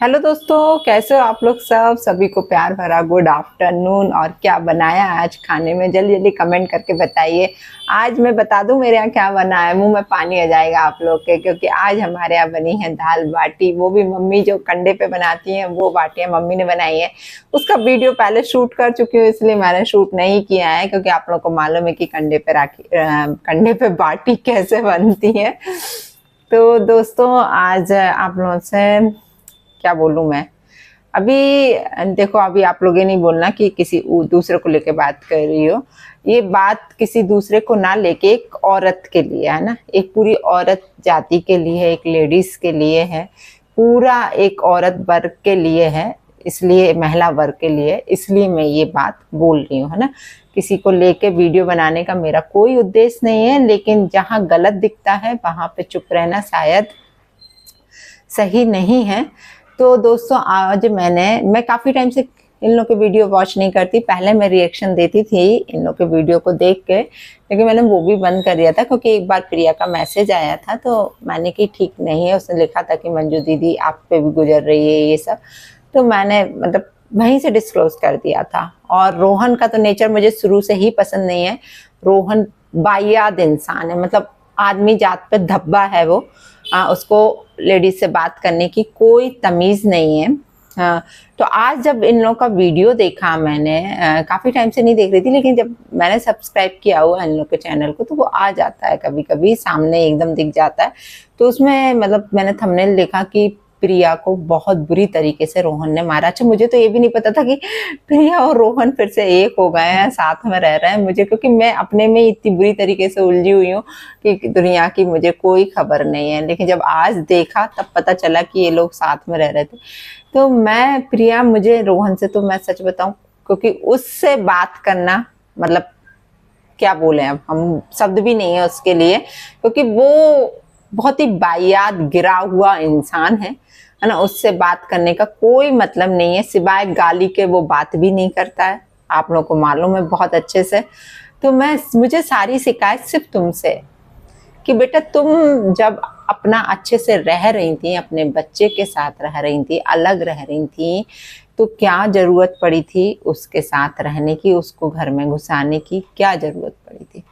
Hello दोस्तों, कैसे हो आप लोग सब। सभी को प्यार भरा गुड आफ्टरनून। और क्या बनाया आज खाने में, जल्दी जल्दी कमेंट करके बताइए। आज मैं बता दूं मेरे यहाँ क्या बना है, मुंह में पानी आ जाएगा आप लोग के, क्योंकि आज हमारे यहाँ बनी है दाल बाटी। वो भी मम्मी जो कंडे पे बनाती हैं वो बाटियां मम्मी ने बनाई है। उसका वीडियो पहले शूट कर चुकी हूँ, इसलिए मैंने शूट नहीं किया है, क्योंकि आप लोग को मालूम है कि कंडे पे बाटी कैसे बनती है। तो दोस्तों आज आप लोगों से क्या बोलूं मैं। अभी देखो, अभी आप लोग ये नहीं बोलना कि किसी दूसरे को लेके बात कर रही हो। ये बात किसी दूसरे को ना लेके एक औरत के लिए है ना, एक पूरी औरत जाति के लिए है, एक लेडीज के लिए है, पूरा एक औरत वर्ग के लिए है, इसलिए महिला वर्ग के लिए, इसलिए मैं ये बात बोल रही हूँ, है ना। किसी को लेके वीडियो बनाने का मेरा कोई उद्देश्य नहीं है, लेकिन जहाँ गलत दिखता है वहां पे चुप रहना शायद सही नहीं है। तो दोस्तों आज मैं काफ़ी टाइम से इन लोग के वीडियो वॉच नहीं करती। पहले मैं रिएक्शन देती थी इन लोग के वीडियो को देख के, लेकिन मैंने वो भी बंद कर दिया था, क्योंकि एक बार प्रिया का मैसेज आया था तो मैंने कि ठीक नहीं है। उसने लिखा था कि मंजू दीदी आप पे भी गुजर रही है ये सब, तो मैंने मतलब वहीं से डिस्क्लोज कर दिया था। और रोहन का तो नेचर मुझे शुरू से ही पसंद नहीं है। रोहन वाहियात इंसान है, मतलब आदमी जात पे धब्बा है वो। उसको लेडीज से बात करने की कोई तमीज नहीं है। तो आज जब इन लोगों का वीडियो देखा मैंने, काफी टाइम से नहीं देख रही थी, लेकिन जब मैंने सब्सक्राइब किया हुआ इन लोग के चैनल को तो वो आ जाता है, कभी कभी सामने एकदम दिख जाता है। तो उसमें मतलब मैंने थंबनेल देखा कि प्रिया को बहुत बुरी तरीके से रोहन ने मारा। अच्छा, मुझे तो ये भी नहीं पता था कि प्रिया और रोहन फिर से एक हो गए हैं, साथ में रह रहे हैं। मुझे, क्योंकि मैं अपने में इतनी बुरी तरीके से उलझी हुई हूँ कि दुनिया की मुझे कोई खबर नहीं है। लेकिन जब आज देखा तब पता चला कि ये लोग साथ में रह रहे थे। तो मैं प्रिया, मुझे रोहन से तो मैं सच बताऊं, क्योंकि उससे बात करना मतलब क्या बोले, अब हम शब्द भी नहीं है उसके लिए, क्योंकि वो बहुत ही वाहियात गिरा हुआ इंसान है ना। उससे बात करने का कोई मतलब नहीं है, सिवाय गाली के वो बात भी नहीं करता है, आप लोगों को मालूम है बहुत अच्छे से। तो मुझे सारी शिकायत सिर्फ तुमसे, कि बेटा तुम जब अपना अच्छे से रह रही थी, अपने बच्चे के साथ रह रही थी, अलग रह रही थी, तो क्या जरूरत पड़ी थी उसके साथ रहने की, उसको घर में घुसाने की क्या जरूरत पड़ी थी।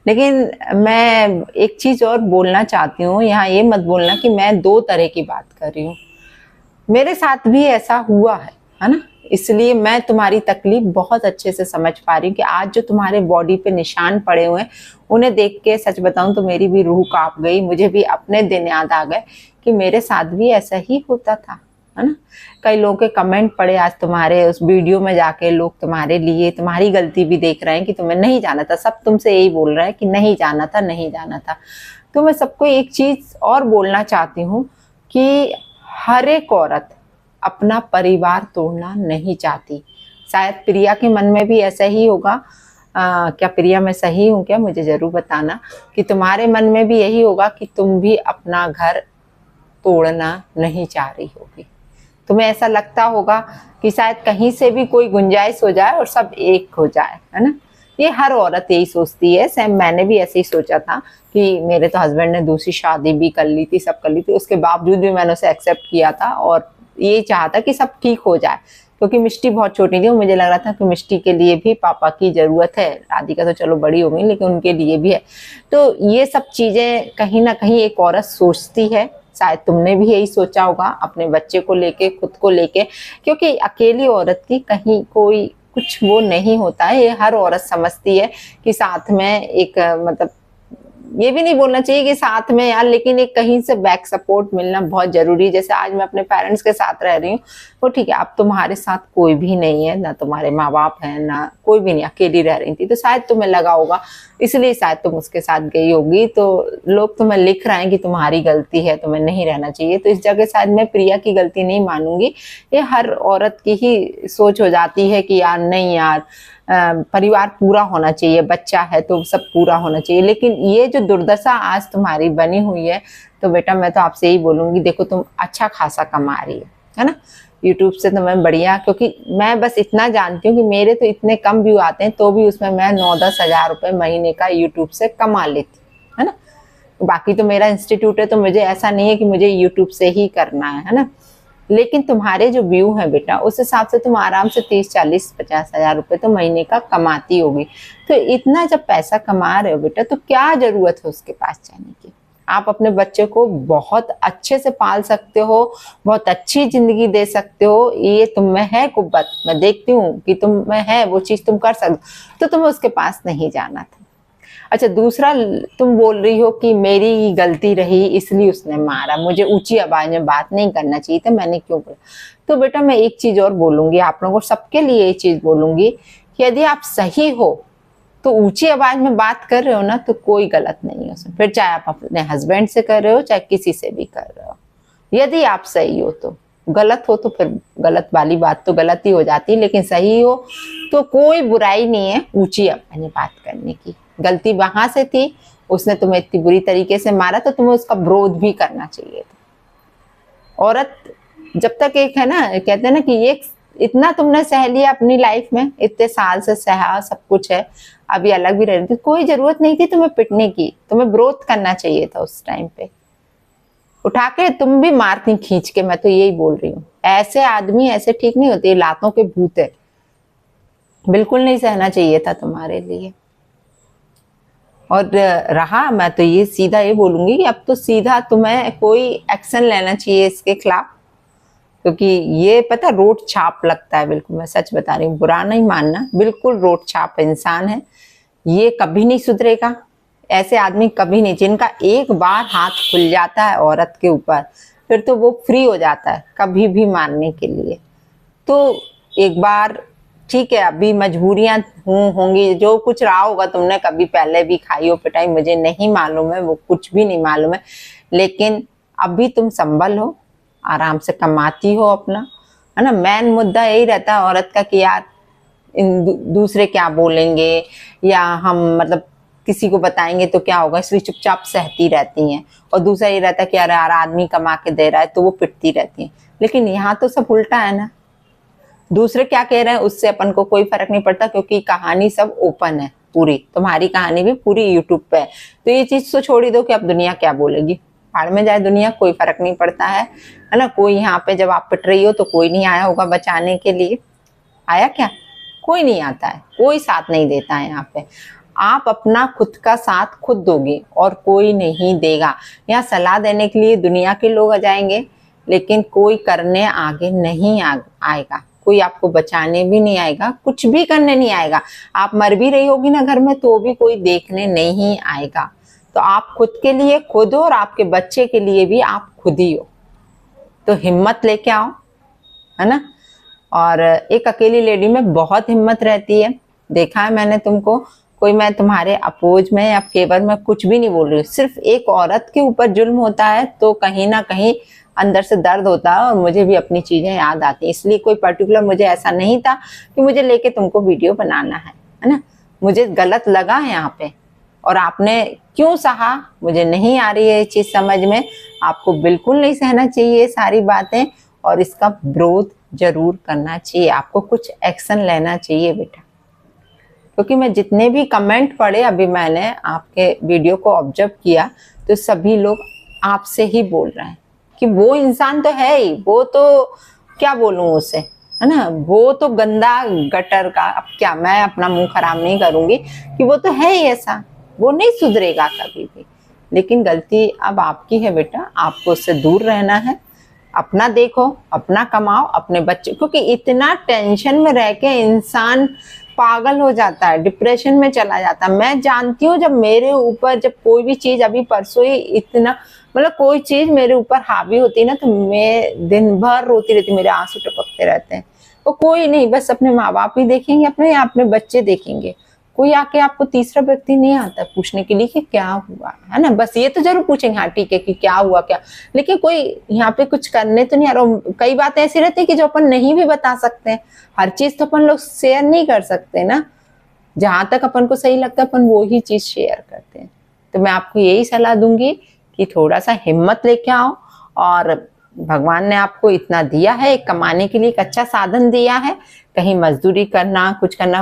लेकिन मैं एक चीज और बोलना चाहती हूँ, यहाँ ये मत बोलना कि मैं दो तरह की बात कर रही हूँ। मेरे साथ भी ऐसा हुआ है ना। इसलिए मैं तुम्हारी तकलीफ बहुत अच्छे से समझ पा रही हूँ कि आज जो तुम्हारे बॉडी पे निशान पड़े हुए हैं, उन्हें देख के सच बताऊं तो मेरी भी रूह कांप गई। मुझे भी अपने दिन याद आ गए कि मेरे साथ भी ऐसा ही होता था, है ना। कई लोगों के कमेंट पड़े आज तुम्हारे उस वीडियो में जाके, लोग तुम्हारे लिए तुम्हारी गलती भी देख रहे हैं कि तुम्हें नहीं जाना था। सब तुमसे यही बोल रहे हैं कि नहीं जाना था, नहीं जाना था। तो मैं सबको एक चीज और बोलना चाहती हूँ कि हर एक औरत अपना परिवार तोड़ना नहीं चाहती। शायद प्रिया के मन में भी ऐसा ही होगा। क्या प्रिया, मैं सही हूँ क्या? मुझे जरूर बताना कि तुम्हारे मन में भी यही होगा कि तुम भी अपना घर तोड़ना नहीं चाह रही होगी। तुम्हें ऐसा लगता होगा कि शायद कहीं से भी कोई गुंजाइश हो जाए और सब एक हो जाए, है ना। ये हर औरत यही सोचती है। सेम मैंने भी ऐसे ही सोचा था कि मेरे तो हस्बैंड ने दूसरी शादी भी कर ली थी, सब कर ली थी, उसके बावजूद भी मैंने उसे एक्सेप्ट किया था और ये चाहा था कि सब ठीक हो जाए। क्योंकि मिष्टी बहुत छोटी थी और मुझे लग रहा था कि मिष्टी के लिए भी पापा की जरूरत है। राधिका तो चलो बड़ी हो गई, लेकिन उनके लिए भी है। तो ये सब चीजें कहीं ना कहीं एक औरत सोचती है। शायद तुमने भी यही सोचा होगा अपने बच्चे को लेके, खुद को लेके, क्योंकि अकेली औरत की कहीं कोई कुछ वो नहीं होता है। ये हर औरत समझती है कि साथ में एक मतलब ये भी नहीं बोलना चाहिए कि साथ में यार, लेकिन एक कहीं से बैक सपोर्ट मिलना बहुत जरूरी है। जैसे आज मैं अपने पेरेंट्स के साथ रह रही हूँ, वो ठीक है, अब तुम्हारे साथ कोई भी नहीं है, ना तुम्हारे माँ बाप है, ना कोई भी नहीं, अकेली रह रही थी, तो शायद तुम्हें लगा होगा, इसलिए शायद तुम उसके साथ गई होगी। तो लोग तुम्हें लिख रहे हैं कि तुम्हारी गलती है, तुम्हें नहीं रहना चाहिए। तो इस जगह शायद मैं प्रिया की गलती नहीं मानूंगी। ये हर औरत की ही सोच हो जाती है कि यार नहीं यार, परिवार पूरा होना चाहिए, बच्चा है तो सब पूरा होना चाहिए। लेकिन ये जो दुर्दशा आज तुम्हारी बनी हुई है, तो बेटा मैं तो आपसे यही बोलूंगी, देखो तुम अच्छा खासा कमा रही है ना यूट्यूब से, तो मैं बढ़िया, क्योंकि मैं बस इतना जानती हूँ कि मेरे तो इतने कम व्यू आते हैं, तो भी उसमें मैं 9-10 हज़ार रुपये महीने का यूट्यूब से कमा लेती, है ना। बाकी तो मेरा इंस्टीट्यूट है, तो मुझे ऐसा नहीं है कि मुझे यूट्यूब से ही करना है ना। लेकिन तुम्हारे जो व्यू है बेटा, उस हिसाब से तुम आराम से 30-40-50 हज़ार रुपए तो महीने का कमाती होगी। तो इतना जब पैसा कमा रहे हो बेटा, तो क्या जरूरत है उसके पास जाने की। आप अपने बच्चे को बहुत अच्छे से पाल सकते हो, बहुत अच्छी जिंदगी दे सकते हो। ये तुम में है कुव्वत, मैं देखती हूँ कि तुम में है वो चीज, तुम कर सकते, तो तुम्हें उसके पास नहीं जाना था। अच्छा, दूसरा, तुम बोल रही हो कि मेरी गलती रही इसलिए उसने मारा, मुझे ऊंची आवाज में बात नहीं करना चाहिए था, मैंने क्यों बोला। तो बेटा मैं एक चीज और बोलूंगी आप लोगों को, सबके लिए ये चीज बोलूंगी कि यदि आप सही हो तो ऊंची आवाज में बात कर रहे हो ना, तो कोई गलत नहीं है उसमें। फिर चाहे आप अपने हस्बैंड से कर रहे हो, चाहे किसी से भी कर रहे हो, यदि आप सही हो तो। गलत हो तो फिर गलत वाली बात तो गलत ही हो जाती है, लेकिन सही हो तो कोई बुराई नहीं है ऊंची आवाज में बात करने की। गलती वहां से थी, उसने तुम्हें इतनी बुरी तरीके से मारा, तो तुम्हें उसका विरोध भी करना चाहिए था। औरत जब तक एक है ना, कहते हैं ना कि ये इतना तुमने सह लिया अपनी लाइफ में, इतने साल से सहा, सब कुछ है, अभी अलग भी रह रही थी, कोई जरूरत नहीं थी तुम्हें पिटने की, तुम्हें विरोध करना चाहिए था उस टाइम पे। उठा के तुम भी मारती खींच के, मैं तो यही बोल रही हूँ। ऐसे आदमी ऐसे ठीक नहीं होते, लातों के भूत है, बिल्कुल नहीं सहना चाहिए था तुम्हारे लिए। और रहा, मैं तो ये सीधा ये बोलूंगी कि अब तो सीधा तुम्हें कोई एक्शन लेना चाहिए इसके खिलाफ, क्योंकि ये पता रोड छाप लगता है, बिल्कुल मैं सच बता रही हूँ, बुरा नहीं मानना, बिल्कुल रोड छाप इंसान है ये, कभी नहीं सुधरेगा। ऐसे आदमी कभी नहीं, जिनका एक बार हाथ खुल जाता है औरत के ऊपर, फिर तो वो फ्री हो जाता है कभी भी मारने के लिए। तो एक बार ठीक है, अभी मजबूरियां होंगी, जो कुछ रहा होगा तुमने कभी पहले भी खाई हो पिटाई, मुझे नहीं मालूम है, वो कुछ भी नहीं मालूम है, लेकिन अभी तुम संभल हो, आराम से कमाती हो अपना, है ना। मेन मुद्दा यही रहता है औरत का कि यार दूसरे क्या बोलेंगे, या हम मतलब किसी को बताएंगे तो क्या होगा, इसलिए चुपचाप सहती रहती हैं। और दूसरा ये रहता है कि यार आदमी कमा के दे रहा है, तो वो पिटती रहती हैं। लेकिन यहाँ तो सब उल्टा है ना, दूसरे क्या कह रहे हैं उससे अपन को कोई फर्क नहीं पड़ता, क्योंकि कहानी सब ओपन है पूरी, तुम्हारी कहानी भी पूरी यूट्यूब पे है। तो ये चीज तो छोड़ ही दो कि अब दुनिया क्या बोलेगी, भाड़ में जाए दुनिया, कोई फर्क नहीं पड़ता है ना। कोई यहाँ पे जब आप पिट रही हो तो कोई नहीं आया होगा बचाने के लिए, आया क्या? कोई नहीं आता है, कोई साथ नहीं देता है यहाँ पे। आप अपना खुद का साथ खुद दोगे और कोई नहीं देगा। यहाँ सलाह देने के लिए दुनिया के लोग आ जाएंगे, लेकिन कोई करने आगे नहीं आएगा, कोई आपको बचाने भी नहीं आएगा, कुछ भी करने नहीं आएगा। आप मर भी रही होगी ना घर में, तो भी कोई देखने नहीं आएगा। तो आप खुद के लिए खुद हो, और आपके बच्चे के लिए भी आप खुद ही हो। तो हिम्मत लेके आओ, है ना। और एक अकेली लेडी में बहुत हिम्मत रहती है, देखा है मैंने तुमको। कोई मैं तुम्हारे अपोज में या फेवर में कुछ भी नहीं बोल रही हूँ, सिर्फ एक औरत के ऊपर जुल्म होता है तो कहीं ना कहीं अंदर से दर्द होता है, और मुझे भी अपनी चीजें याद आती हैं। इसलिए कोई पर्टिकुलर मुझे ऐसा नहीं था कि मुझे लेके तुमको वीडियो बनाना है ना। मुझे गलत लगा यहाँ पे, और आपने क्यों सहा मुझे नहीं आ रही है ये चीज समझ में। आपको बिल्कुल नहीं सहना चाहिए सारी बातें, और इसका विरोध जरूर करना चाहिए, आपको कुछ एक्शन लेना चाहिए बेटा। क्योंकि मैं जितने भी कमेंट पढ़े, अभी मैंने आपके वीडियो को ऑब्जर्व किया, तो सभी लोग आपसे ही बोल रहे हैं कि वो इंसान तो है ही, वो तो क्या बोलूं उसे, है ना, वो तो गंदा गटर का, अब क्या मैं अपना मुंह खराब नहीं करूंगी कि वो तो है ही ऐसा, वो नहीं सुधरेगा कभी भी। लेकिन गलती अब आपकी है बेटा, आपको उससे दूर रहना है। अपना देखो, अपना कमाओ, अपने बच्चे, क्योंकि इतना टेंशन में रह के इंसान पागल हो जाता है, डिप्रेशन में चला जाता है। मैं जानती हूँ, जब मेरे ऊपर जब कोई भी चीज, अभी परसों ही इतना मतलब कोई चीज मेरे ऊपर हावी होती है ना, तो मैं दिन भर रोती रहती, मेरे आंसू टपकते रहते हैं। वो कोई नहीं, बस अपने माँ बाप ही देखेंगे, अपने बच्चे देखेंगे। कोई आके आपको तीसरा व्यक्ति नहीं आता पूछने के लिए कि क्या हुआ, है ना। बस ये तो जरूर पूछेंगे, हाँ ठीक है कि क्या हुआ क्या, लेकिन कोई यहाँ पे कुछ करने तो नहीं आ रहा। कई बातें ऐसी रहती है कि जो अपन नहीं भी बता सकते हैं, हर चीज तो अपन लोग शेयर नहीं कर सकते ना। जहां तक अपन को सही लगता है अपन वो ही चीज शेयर करते हैं। तो मैं आपको यही सलाह दूंगी कि थोड़ा सा हिम्मत लेके आओ, और भगवान ने आपको इतना दिया है, एक कमाने के लिए एक अच्छा साधन दिया है। कहीं मजदूरी करना, कुछ करना,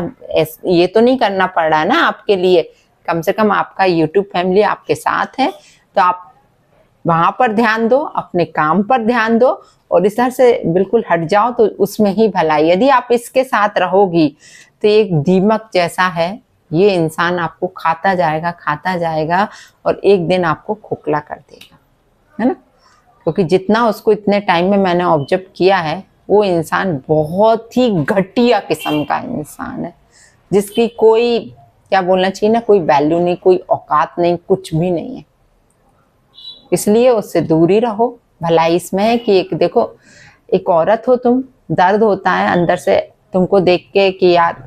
ये तो नहीं करना पड़ रहा है ना आपके लिए। कम से कम आपका यूट्यूब फैमिली आपके साथ है, तो आप वहां पर ध्यान दो, अपने काम पर ध्यान दो और इस तरह से बिल्कुल हट जाओ तो उसमें ही भलाई। यदि आप इसके साथ रहोगी तो एक दीमक जैसा है, ये इंसान आपको खाता जाएगा और एक दिन आपको खोखला कर देगा, है ना। क्योंकि जितना उसको इतने टाइम में मैंने ऑब्जर्व किया है, वो इंसान बहुत ही घटिया किस्म का इंसान है, जिसकी कोई, क्या बोलना चाहिए ना, कोई वैल्यू नहीं, कोई औकात नहीं, कुछ भी नहीं है। इसलिए उससे दूर ही रहो। भलाई इसमें है कि एक देखो, एक औरत हो तुम, दर्द होता है अंदर से तुमको देख के कि यार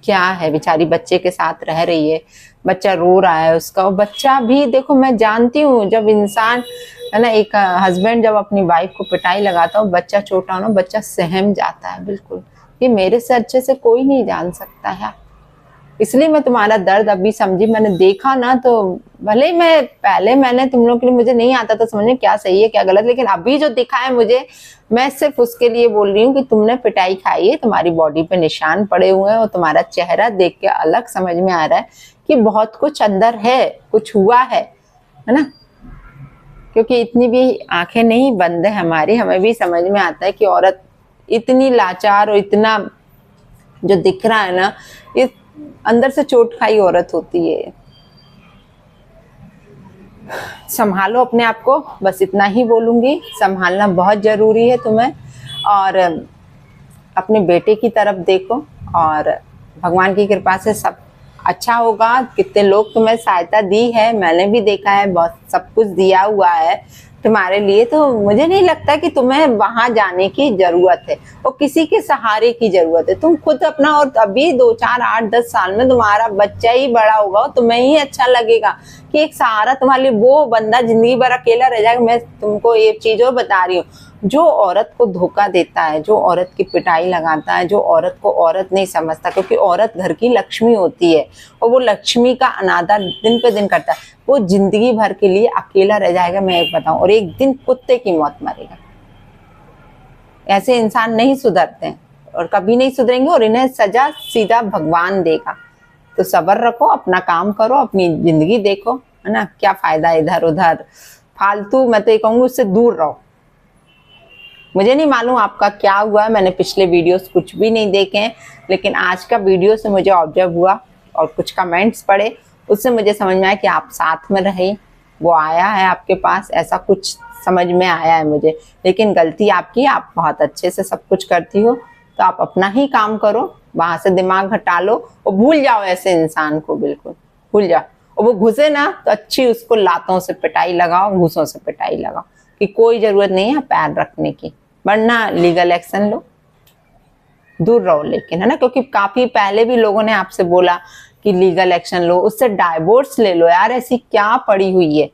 क्या है, बेचारी बच्चे के साथ रह रही है, बच्चा रो रहा है उसका, और बच्चा भी देखो, मैं जानती हूँ जब इंसान, है ना, एक हस्बैंड जब अपनी वाइफ को पिटाई लगाता हो, बच्चा छोटा हो ना, बच्चा सहम जाता है बिल्कुल। ये मेरे से अच्छे से कोई नहीं जान सकता है। इसलिए मैं तुम्हारा दर्द अभी समझी, मैंने देखा ना, तो भले मैं पहले मैंने तुम लोग के लिए, मुझे नहीं आता था समझने क्या सही है क्या गलत, लेकिन अभी जो दिखा है मुझे, मैं सिर्फ उसके लिए बोल रही हूँ कि तुमने पिटाई खाई है, तुम्हारी बॉडी पे निशान पड़े हुए हैं और तुम्हारा चेहरा देख के अलग समझ में आ रहा है कि बहुत कुछ अंदर है, कुछ हुआ है ना। क्योंकि इतनी भी आंखें नहीं बंद है हमारी, हमें भी समझ में आता है कि औरत इतनी लाचार और इतना जो दिख रहा है ना, ये अंदर से चोट खाई औरत होती है। संभालो अपने आप को, बस इतना ही बोलूंगी। संभालना बहुत जरूरी है तुम्हें, और अपने बेटे की तरफ देखो, और भगवान की कृपा से सब अच्छा होगा। कितने लोग तुम्हें सहायता दी है, मैंने भी देखा है, बहुत सब कुछ दिया हुआ है तुम्हारे लिए, तो मुझे नहीं लगता कि तुम्हें वहां जाने की जरूरत है और किसी के सहारे की जरूरत है। तुम खुद अपना, और अभी 2, 4, 8, 10 साल में तुम्हारा बच्चा ही बड़ा होगा, तुम्हें ही अच्छा लगेगा कि एक सहारा तुम्हारे लिए, वो बंदा जिंदगी भर अकेला रह जाएगा। मैं तुमको ये चीज और बता रही हूँ, जो औरत को धोखा देता है, जो औरत की पिटाई लगाता है, जो औरत को औरत नहीं समझता, क्योंकि औरत घर की लक्ष्मी होती है और वो लक्ष्मी का अनादर दिन पे दिन करता है, वो जिंदगी भर के लिए अकेला रह जाएगा। मैं एक बताऊं, और एक दिन कुत्ते की मौत मरेगा। ऐसे इंसान नहीं सुधरते हैं और कभी नहीं सुधरेंगे, और इन्हें सजा सीधा भगवान देगा। तो सब्र रखो, अपना काम करो, अपनी जिंदगी देखो, है ना। क्या फायदा इधर उधर फालतू, मैं तो ये कहूंगी उससे दूर रहो। मुझे नहीं मालूम आपका क्या हुआ है, मैंने पिछले वीडियोस कुछ भी नहीं देखे हैं, लेकिन आज का वीडियो से मुझे ऑब्जर्व हुआ और कुछ कमेंट्स पढ़े, उससे मुझे समझ में आया कि आप साथ में रहे, वो आया है आपके पास, ऐसा कुछ समझ में आया है मुझे। लेकिन गलती आपकी, आप बहुत अच्छे से सब कुछ करती हो, तो आप अपना ही काम करो, वहां से दिमाग हटा लो और भूल जाओ ऐसे इंसान को, बिल्कुल भूल जाओ। और वो घुसे ना तो अच्छी उसको लातों से पिटाई लगाओ, घूसों से पिटाई लगाओ, कि कोई जरूरत नहीं है पैर रखने की, वरना लीगल एक्शन लो, दूर रहो। लेकिन, है ना, क्योंकि काफी पहले भी लोगों ने आपसे बोला कि लीगल एक्शन लो, उससे डाइवोर्स ले लो यार, ऐसी क्या पड़ी हुई है।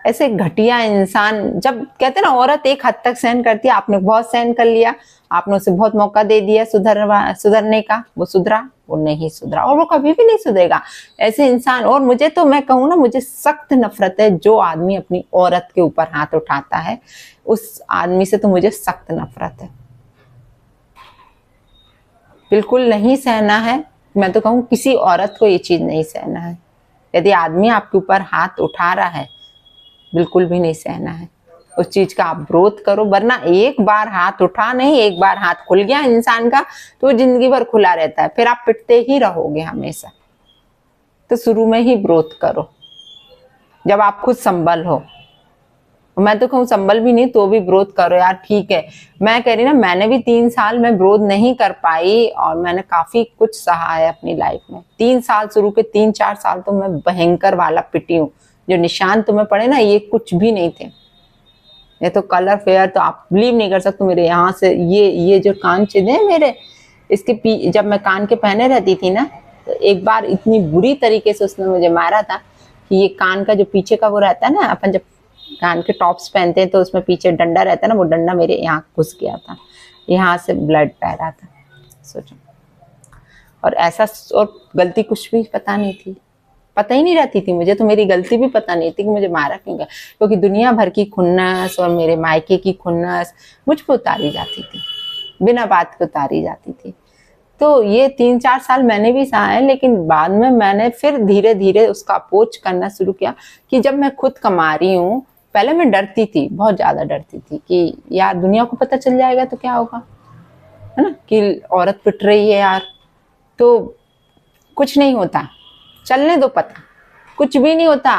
ऐसे घटिया इंसान, जब कहते हैं ना औरत एक हद तक सहन करती है, आपने बहुत सहन कर लिया, आपने उसे बहुत मौका दे दिया सुधरने का, वो सुधरा? वो नहीं सुधरा, और वो कभी भी नहीं सुधरेगा ऐसे इंसान। और मुझे तो, मैं कहूँ ना, मुझे सख्त नफरत है जो आदमी अपनी औरत के ऊपर हाथ उठाता है, उस आदमी से तो मुझे सख्त नफरत है। बिल्कुल नहीं सहना है, मैं तो कहूँ किसी औरत को ये चीज नहीं सहना है। यदि आदमी आपके ऊपर हाथ उठा रहा है, बिल्कुल भी नहीं सहना है उस चीज का, आप विरोध करो। वरना एक बार हाथ उठा नहीं, एक बार हाथ खुल गया इंसान का, तो जिंदगी भर खुला रहता है, फिर आप पिटते ही रहोगे हमेशा। तो शुरू में ही विरोध करो जब आप खुद संभल हो। मैं तो कहूँ संभल भी नहीं तो भी विरोध करो यार, ठीक है। मैं कह रही ना, मैंने भी 3 साल में विरोध नहीं कर पाई और मैंने काफी कुछ सहा है अपनी लाइफ में। 3 साल, शुरू के 3-4 साल तो मैं भयंकर वाला पिटी हूँ। जो निशान तुम्हें पड़े ना, ये कुछ भी नहीं थे, ये तो कलर फेयर, तो आप बिलीव नहीं कर सकते। मेरे यहाँ से ये जो कान छिदे हैं मेरे, इसके जब मैं कान के पहने रहती थी ना, तो एक बार इतनी बुरी तरीके से उसने मुझे मारा था कि ये कान का जो पीछे का वो रहता है ना, अपन जब कान के टॉप्स पहनते हैं तो उसमें पीछे डंडा रहता है ना, वो डंडा मेरे यहाँ घुस गया था, यहाँ से ब्लड बह रहा था, सोचो। और ऐसा, और गलती कुछ भी पता नहीं थी, पता ही नहीं रहती थी मुझे, तो मेरी गलती भी पता नहीं थी कि मुझे मारा क्यों गया, क्योंकि दुनिया भर की खुन्नस और मेरे मायके की खुन्नस मुझ पर उतारी जाती थी, बिना बात के उतारी जाती थी। तो ये 3-4 साल मैंने भी सहा है, लेकिन बाद में मैंने फिर धीरे धीरे उसका अप्रोच करना शुरू किया कि जब मैं खुद कमा रही हूँ, पहले मैं डरती थी, बहुत ज्यादा डरती थी कि यार दुनिया को पता चल जाएगा तो क्या होगा, है ना, कि औरत पिट रही है यार, तो कुछ नहीं होता, चलने दो, पता कुछ भी नहीं होता।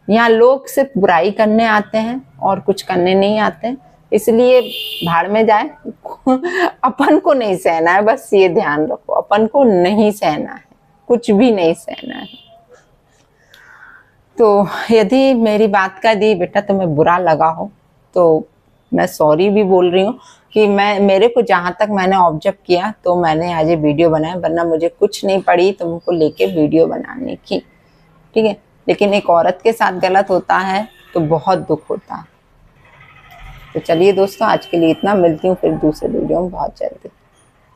यहाँ लोग सिर्फ बुराई करने आते हैं और कुछ करने नहीं आते, इसलिए भाड़ में जाए। अपन को नहीं सहना है, बस ये ध्यान रखो, अपन को नहीं सहना है, कुछ भी नहीं सहना है। तो यदि मेरी बात का यदि बेटा तुम्हें बुरा लगा हो तो मैं सॉरी भी बोल रही हूँ कि मेरे को जहां तक मैंने ऑब्जर्व किया तो मैंने आज ये वीडियो बनाया, वरना मुझे कुछ नहीं पड़ी तुमको लेके वीडियो बनाने की, ठीक है। लेकिन एक औरत के साथ गलत होता है तो बहुत दुख होता है। तो चलिए दोस्तों, आज के लिए इतना, मिलती हूँ फिर दूसरे वीडियो में बहुत जल्दी।